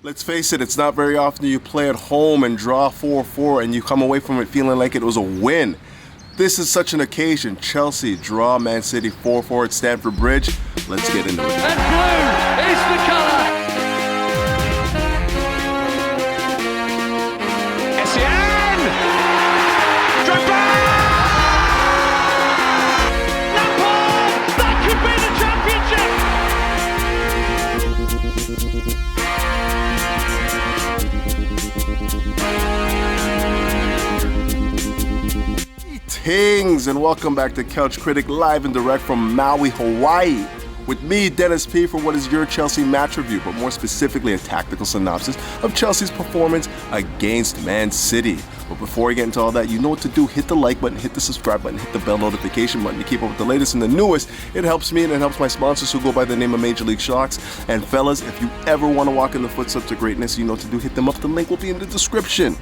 Let's face it, it's not very often you play at home and draw 4-4 and you come away from it feeling like it was a win. This is such an occasion. Chelsea draw Man City 4-4 at Stamford Bridge. Let's get into it. And blue is the colour. Essien! Drogba! Lampard! That could be the championship! Greetings and welcome back to Couch Critic, live and direct from Maui, Hawaii. With me, Dennis P, for what is your Chelsea match review, but more specifically a tactical synopsis of Chelsea's performance against Man City. But before we get into all that, you know what to do. Hit the like button, hit the subscribe button, hit the bell notification button to keep up with the latest and the newest. It helps me and it helps my sponsors who go by the name of Major League Shocks. And fellas, if you ever want to walk in the footsteps of greatness, you know what to do. Hit them up. The link will be in the description.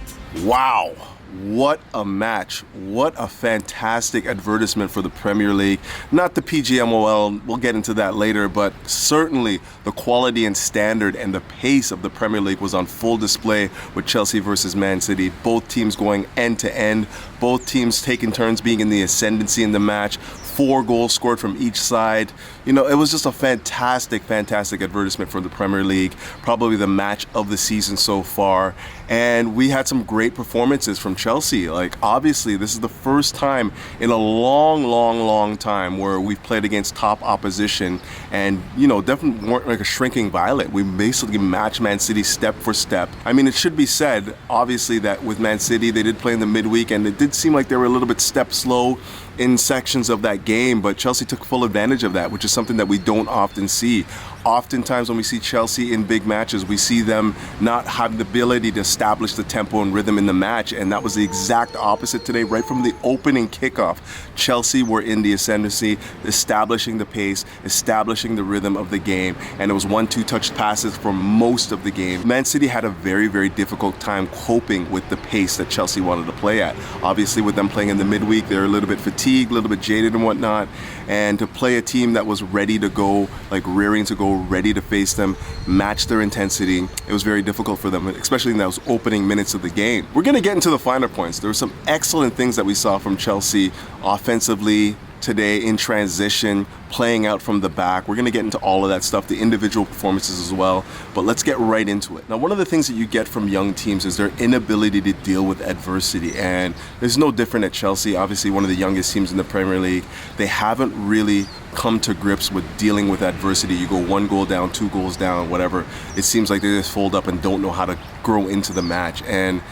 Wow. What a match. What a fantastic advertisement for the Premier League. Not the PGMOL, we'll get into that later, but certainly the quality and standard and the pace of the Premier League was on full display with Chelsea versus Man City. Both teams going end to end, both teams taking turns being in the ascendancy in the match. 4 goals scored from each side. You know, it was just a fantastic advertisement for the Premier League. Probably the match of the season so far. And we had some great performances from Chelsea. Like, obviously, this is the first time in a long time where we've played against top opposition. And, you know, definitely weren't like a shrinking violet. We basically matched Man City step for step. I mean, it should be said, obviously, that with Man City, they did play in the midweek, and it did seem like they were a little bit step slow in sections of that game, but Chelsea took full advantage of that, which is something that we don't often see. Oftentimes when we see Chelsea in big matches, we see them not have the ability to establish the tempo and rhythm in the match, and that was the exact opposite today. Right from the opening kickoff, Chelsea were in the ascendancy, establishing the pace, establishing the rhythm of the game, and it was 1-2 touch passes for most of the game. Man City had a very difficult time coping with the pace that Chelsea wanted to play at. Obviously, with them playing in the midweek, they're a little bit fatigued, a little bit jaded and whatnot, and to play a team that was ready to go, like rearing to go, ready to face them, match their intensity, it was very difficult for them, especially in those opening minutes of the game. We're going to get into the finer points. There were some excellent things that we saw from Chelsea offensively today in transition, playing out from the back. We're going to get into all of that stuff, the individual performances as well, but let's get right into it. Now, one of the things that you get from young teams is their inability to deal with adversity, and there's no different at Chelsea, obviously one of the youngest teams in the Premier League. They haven't really come to grips with dealing with adversity. You go 1 goal down, 2 goals down, whatever. It seems like they just fold up and don't know how to grow into the match, and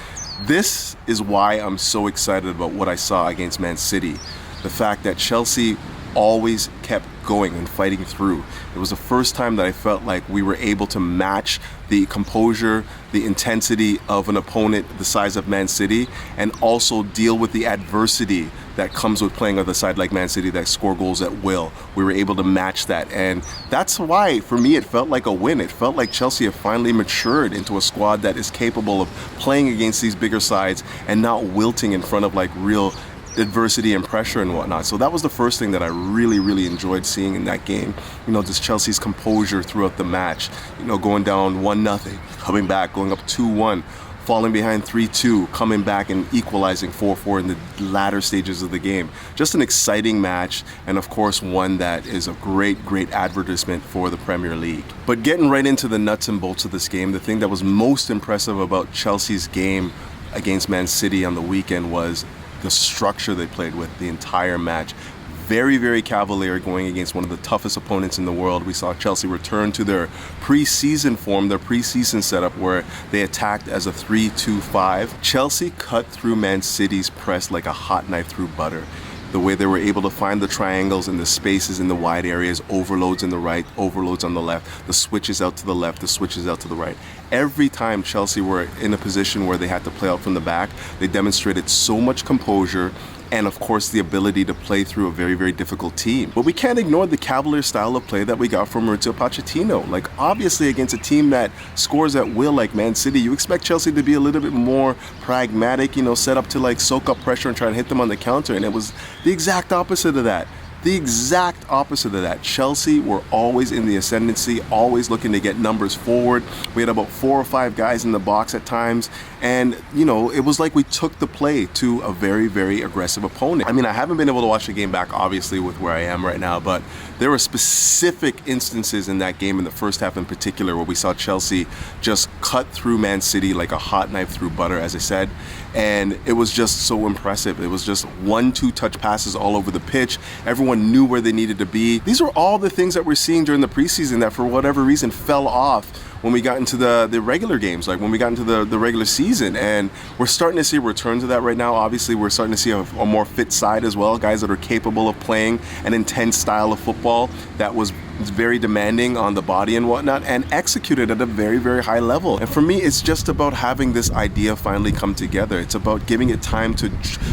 this is why I'm so excited about what I saw against Man City. The fact that Chelsea always kept going and fighting through. It was the first time that I felt like we were able to match the composure, the intensity of an opponent the size of Man City, and also deal with the adversity that comes with playing on the side like Man City that score goals at will. We were able to match that, and that's why, for me, it felt like a win. It felt like Chelsea have finally matured into a squad that is capable of playing against these bigger sides and not wilting in front of like real adversity and pressure and whatnot. So that was the first thing that I really enjoyed seeing in that game. You know, just Chelsea's composure throughout the match. You know, going down 1-0, coming back, going up 2-1, falling behind 3-2, coming back and equalizing 4-4 in the latter stages of the game. Just an exciting match, and of course one that is a great advertisement for the Premier League. But getting right into the nuts and bolts of this game, the thing that was most impressive about Chelsea's game against Man City on the weekend was the structure they played with the entire match. Very cavalier going against one of the toughest opponents in the world. We saw Chelsea return to their preseason form, their preseason setup where they attacked as a 3-2-5. Chelsea cut through Man City's press like a hot knife through butter. The way they were able to find the triangles and the spaces in the wide areas, overloads in the right, overloads on the left, the switches out to the left, the switches out to the right. Every time Chelsea were in a position where they had to play out from the back, they demonstrated so much composure and of course the ability to play through a very difficult team. But we can't ignore the cavalier style of play that we got from Mauricio Pochettino. Like, obviously against a team that scores at will like Man City, you expect Chelsea to be a little bit more pragmatic, you know, set up to like soak up pressure and try and hit them on the counter, and it was the exact opposite of that. The exact opposite of that. Chelsea were always in the ascendancy, always looking to get numbers forward. We had about 4 or 5 guys in the box at times, and it was like we took the play to a very, very aggressive opponent. I mean, I haven't been able to watch the game back, obviously, with where I am right now, but there were specific instances in that game, in the first half in particular, where we saw Chelsea just cut through Man City like a hot knife through butter, as I said, and it was just so impressive. It was just 1-2 touch passes all over the pitch. Everyone knew where they needed to be. These were all the things that we're seeing during the preseason that, for whatever reason, fell off when we got into the regular games, like when we got into the regular season. And we're starting to see a return to that right now. Obviously, we're starting to see a more fit side as well, guys that are capable of playing an intense style of football that was very demanding on the body and whatnot, and executed at a very, very high level. And for me, it's just about having this idea finally come together. It's about giving it time to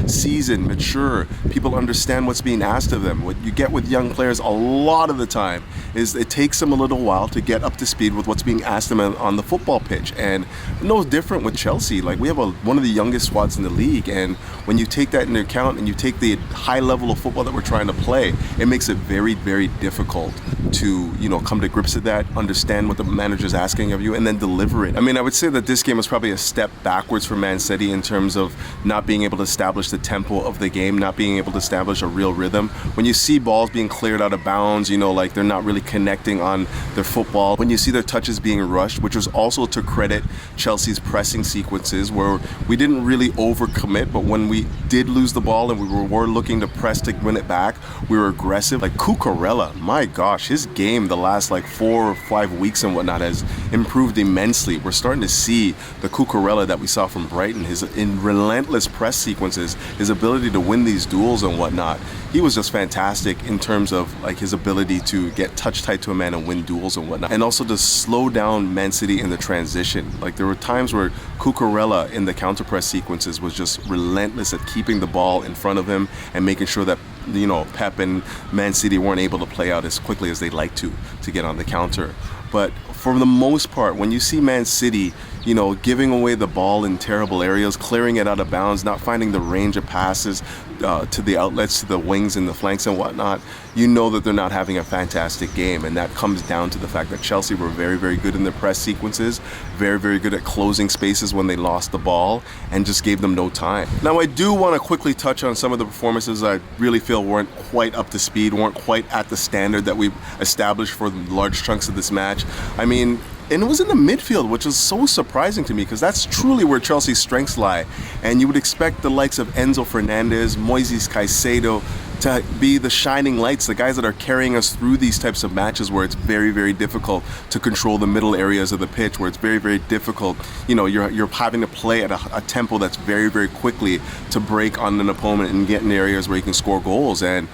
season, mature. People understand what's being asked of them. What you get with young players a lot of the time is it takes them a little while to get up to speed with what's being asked of them on the football pitch. And no different with Chelsea. Like, we have one of the youngest squads in the league, and when you take that into account and you take the high level of football that we're trying to play, it makes it very, very difficult to come to grips with that, understand what the manager's asking of you, and then deliver it. I mean, I would say that this game was probably a step backwards for Man City in terms of not being able to establish the tempo of the game, not being able to establish a real rhythm. When you see balls being cleared out of bounds, like they're not really connecting on their football. When you see their touches being rushed, which was also to credit Chelsea's pressing sequences, where we didn't really overcommit, but when we did lose the ball and we were looking to press to win it back, we were aggressive. Like Cucurella, my gosh, his game the last 4 or 5 weeks and whatnot has improved immensely. We're starting to see the Cucurella that we saw from Brighton, his in relentless press sequences, his ability to win these duels and whatnot. He was just fantastic in terms of his ability to get touch tight to a man and win duels and whatnot, and also to slow down Man City in the transition. There were times where Cucurella in the counter press sequences was just relentless at keeping the ball in front of him and making sure that Pep and Man City weren't able to play out as quickly as they'd like to get on the counter. But for the most part, when you see Man City, giving away the ball in terrible areas, clearing it out of bounds, not finding the range of passes to the outlets, to the wings and the flanks and whatnot, you know that they're not having a fantastic game. And that comes down to the fact that Chelsea were very, very good in their press sequences, very, very good at closing spaces when they lost the ball, and just gave them no time. Now, I do want to quickly touch on some of the performances I really feel weren't quite up to speed, weren't quite at the standard that we've established for large chunks of this match. I mean, and it was in the midfield, which was so surprising to me, because that's truly where Chelsea's strengths lie. And you would expect the likes of Enzo Fernandez, Moises Caicedo to be the shining lights, the guys that are carrying us through these types of matches where it's very, very difficult to control the middle areas of the pitch, where it's very, very difficult. You're having to play at a tempo that's very, very quickly to break on an opponent and get in areas where you can score goals. And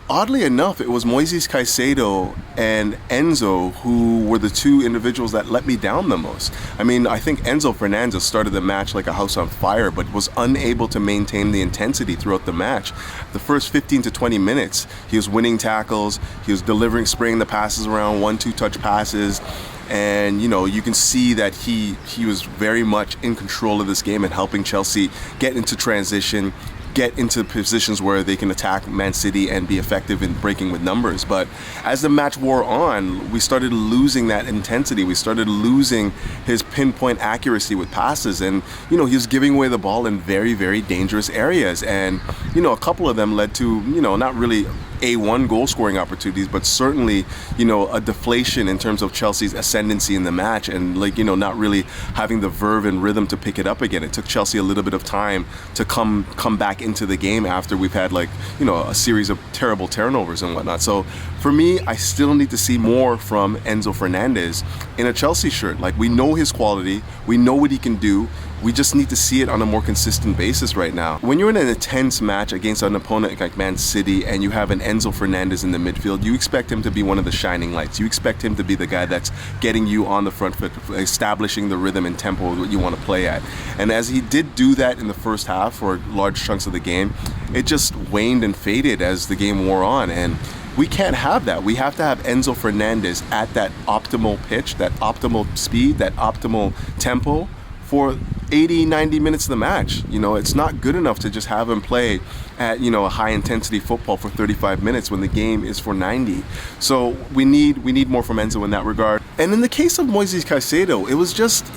oddly enough, it was Moises Caicedo and Enzo who were the two individuals that let me down the most. I mean, I think Enzo Fernandez started the match like a house on fire, but was unable to maintain the intensity throughout the match. The first 15 to 20 minutes, he was winning tackles, he was spraying the passes around, 1-2 touch passes. And you can see that he was very much in control of this game and helping Chelsea get into transition, get into positions where they can attack Man City and be effective in breaking with numbers. But as the match wore on, we started losing that intensity. We started losing his pinpoint accuracy with passes, and he was giving away the ball in very, very dangerous areas. And a couple of them led to not really A1 goal scoring opportunities, but certainly a deflation in terms of Chelsea's ascendancy in the match, and not really having the verve and rhythm to pick it up again. It took Chelsea a little bit of time to come back into the game after we've had a series of terrible turnovers and whatnot. So for me, I still need to see more from Enzo Fernandez in a Chelsea shirt. We know his quality, we know what he can do. We just need to see it on a more consistent basis right now. When you're in an intense match against an opponent like Man City and you have an Enzo Fernandez in the midfield, you expect him to be one of the shining lights. You expect him to be the guy that's getting you on the front foot, establishing the rhythm and tempo of what you want to play at. And as he did do that in the first half for large chunks of the game, it just waned and faded as the game wore on. And we can't have that. We have to have Enzo Fernandez at that optimal pitch, that optimal speed, that optimal tempo for 80, 90 minutes of the match. It's not good enough to just have him play at, a high intensity football for 35 minutes when the game is for 90. So we need more from Enzo in that regard. And in the case of Moises Caicedo,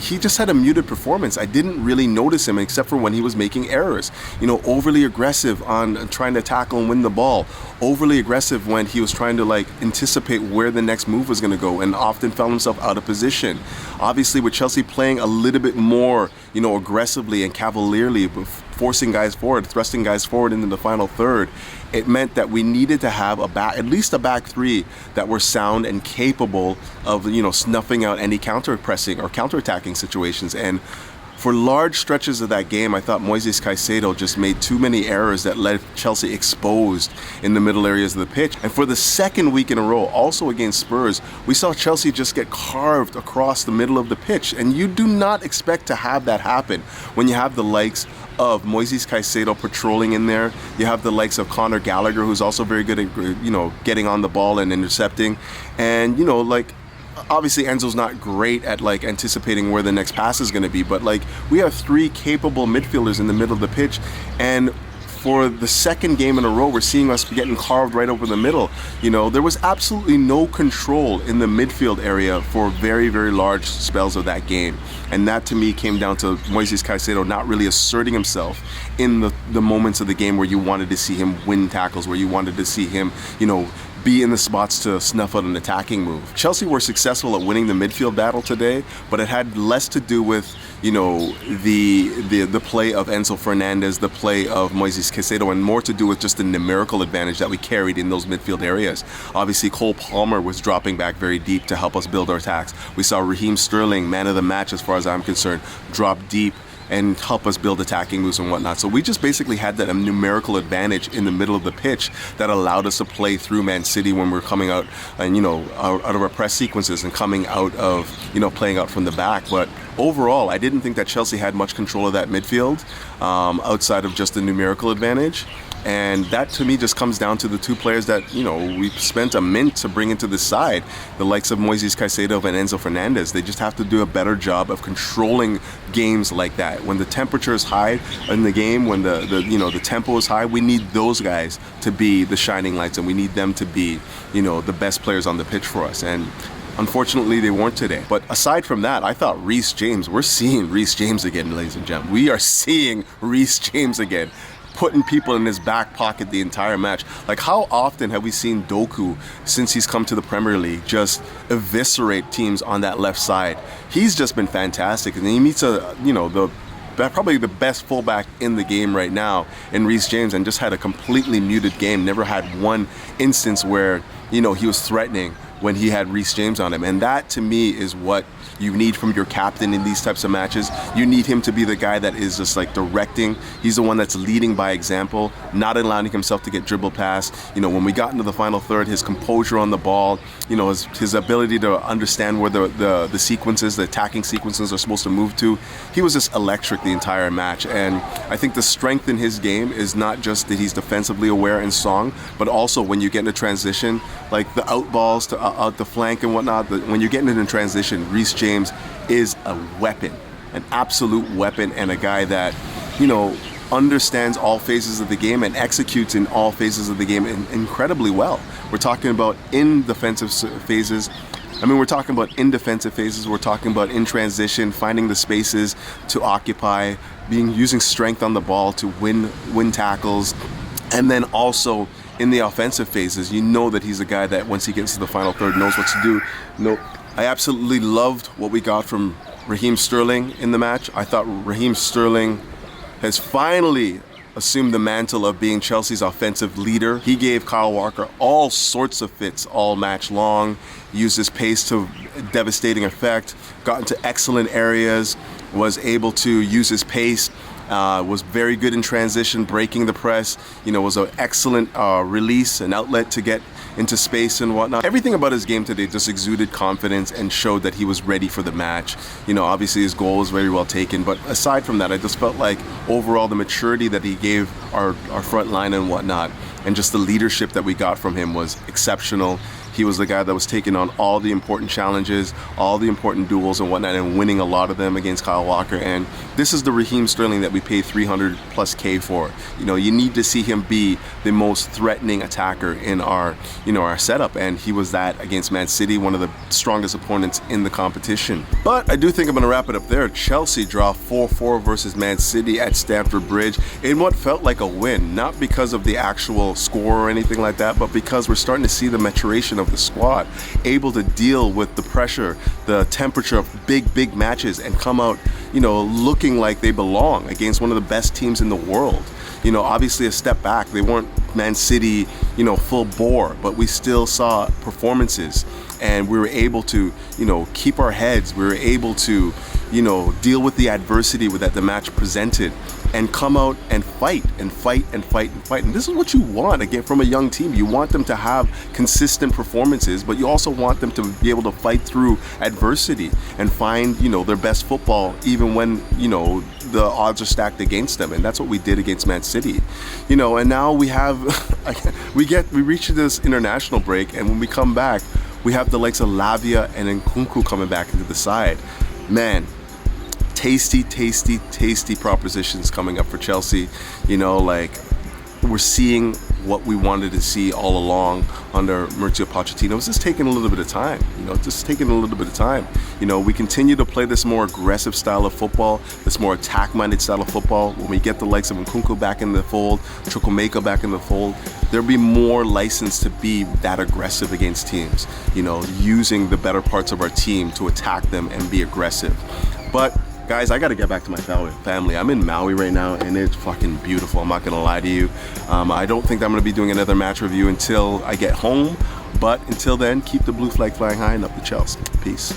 he just had a muted performance. I didn't really notice him except for when he was making errors. Overly aggressive on trying to tackle and win the ball. Overly aggressive when he was trying to anticipate where the next move was going to go, and often found himself out of position. Obviously, with Chelsea playing a little bit more, aggressively and cavalierly, forcing guys forward, thrusting guys forward into the final third, it meant that we needed to have at least a back three that were sound and capable of, snuffing out any counter-pressing or counter-attacking situations. And for large stretches of that game, I thought Moises Caicedo just made too many errors that left Chelsea exposed in the middle areas of the pitch. And for the second week in a row, also against Spurs, we saw Chelsea just get carved across the middle of the pitch. And you do not expect to have that happen when you have the likes of Moises Caicedo patrolling in there. You have the likes of Conor Gallagher, who's also very good at, getting on the ball and intercepting. And, obviously Enzo's not great at anticipating where the next pass is going to be, but we have three capable midfielders in the middle of the pitch, and for the second game in a row, we're seeing us getting carved right over the middle. There was absolutely no control in the midfield area for very, very large spells of that game. And that to me came down to Moises Caicedo not really asserting himself in the moments of the game where you wanted to see him win tackles, where you wanted to see him, be in the spots to snuff out an attacking move. Chelsea were successful at winning the midfield battle today, but it had less to do with, the play of Enzo Fernandez, the play of Moises Caicedo, and more to do with just the numerical advantage that we carried in those midfield areas. Obviously, Cole Palmer was dropping back very deep to help us build our attacks. We saw Raheem Sterling, man of the match as far as I'm concerned, drop deep and help us build attacking moves and whatnot. So we just basically had that numerical advantage in the middle of the pitch that allowed us to play through Man City when we're coming out and, out of our press sequences and coming out of, playing out from the back. But overall, I didn't think that Chelsea had much control of that midfield outside of just the numerical advantage. And that to me just comes down to the two players that, we spent a mint to bring into the side, the likes of Moises Caicedo and Enzo Fernandez. They just have to do a better job of controlling games like that. When the temperature is high in the game, when the tempo is high, we need those guys to be the shining lights, and we need them to be, the best players on the pitch for us. And unfortunately, they weren't today. But aside from that, I thought Reece James, we're seeing Reece James again, ladies and gentlemen. We are seeing Reece James again, putting people in his back pocket the entire match. How often have we seen Doku, since he's come to the Premier League, just eviscerate teams on that left side? He's just been fantastic, and he meets probably the best fullback in the game right now in Reece James, and just had a completely muted game. Never had one instance where, he was threatening when he had Reece James on him. And that to me is what you need from your captain in these types of matches. You need him to be the guy that is just directing. He's the one that's leading by example, not allowing himself to get dribbled past. When we got into the final third, his composure on the ball, his ability to understand where the sequences, the attacking sequences are supposed to move to. He was just electric the entire match. And I think the strength in his game is not just that he's defensively aware and strong, but also when you get into transition, the out balls to out the flank and whatnot. When you're getting into transition, Reece James is a weapon, an absolute weapon, and a guy that, understands all phases of the game and executes in all phases of the game incredibly well. We're talking about in defensive phases. We're talking about in defensive phases. We're talking about in transition, finding the spaces to occupy, using strength on the ball to win tackles, and then also in the offensive phases, that he's a guy that once he gets to the final third knows what to do. I absolutely loved what we got from Raheem Sterling in the match. I thought Raheem Sterling has finally assumed the mantle of being Chelsea's offensive leader. He gave Kyle Walker all sorts of fits all match long, used his pace to devastating effect, got into excellent areas, was able to use his pace, was very good in transition, breaking the press, was an excellent release, an outlet to get into space and whatnot. Everything about his game today just exuded confidence and showed that he was ready for the match. Obviously his goal was very well taken, but aside from that, I just felt like overall the maturity that he gave our front line and whatnot, and just the leadership that we got from him was exceptional. He was the guy that was taking on all the important challenges, all the important duels and whatnot, and winning a lot of them against Kyle Walker. And this is the Raheem Sterling that we paid 300 plus K for. You know, you need to see him be the most threatening attacker in our, you know, our setup, and he was that against Man City, one of the strongest opponents in the competition. But I do think I'm going to wrap it up there. Chelsea draw 4-4 versus Man City at Stamford Bridge in what felt like a win, not because of the actual score or anything like that, but because we're starting to see the maturation of the squad, able to deal with the pressure, the temperature of big matches, and come out, you know, looking like they belong against one of the best teams in the world. You know, obviously a step back. They weren't Man City, you know, full bore, but we still saw performances, and we were able to, you know, keep our heads. We were able to, you know, deal with the adversity that the match presented, and come out and fight and fight and fight and fight. And this is what you want, again, from a young team. You want them to have consistent performances, but you also want them to be able to fight through adversity and find, you know, their best football even when, you know, the odds are stacked against them. And that's what we did against Man City. You know, and now we have, we reach this international break, and when we come back, we have the likes of Lavia and Nkunku coming back into the side. Man, tasty propositions coming up for Chelsea. You know, like, we're seeing what we wanted to see all along under Mauricio Pochettino. It's just taking a little bit of time, you know, just taking a little bit of time. You know, we continue to play this more aggressive style of football, this more attack-minded style of football. When we get the likes of Nkunku back in the fold, Chukwuemeka back in the fold, there'll be more license to be that aggressive against teams, you know, using the better parts of our team to attack them and be aggressive. But guys, I gotta get back to my family. I'm in Maui right now, and it's fucking beautiful. I'm not gonna lie to you. I don't think I'm gonna be doing another match review until I get home. But until then, keep the blue flag flying high, and up to Chelsea. Peace.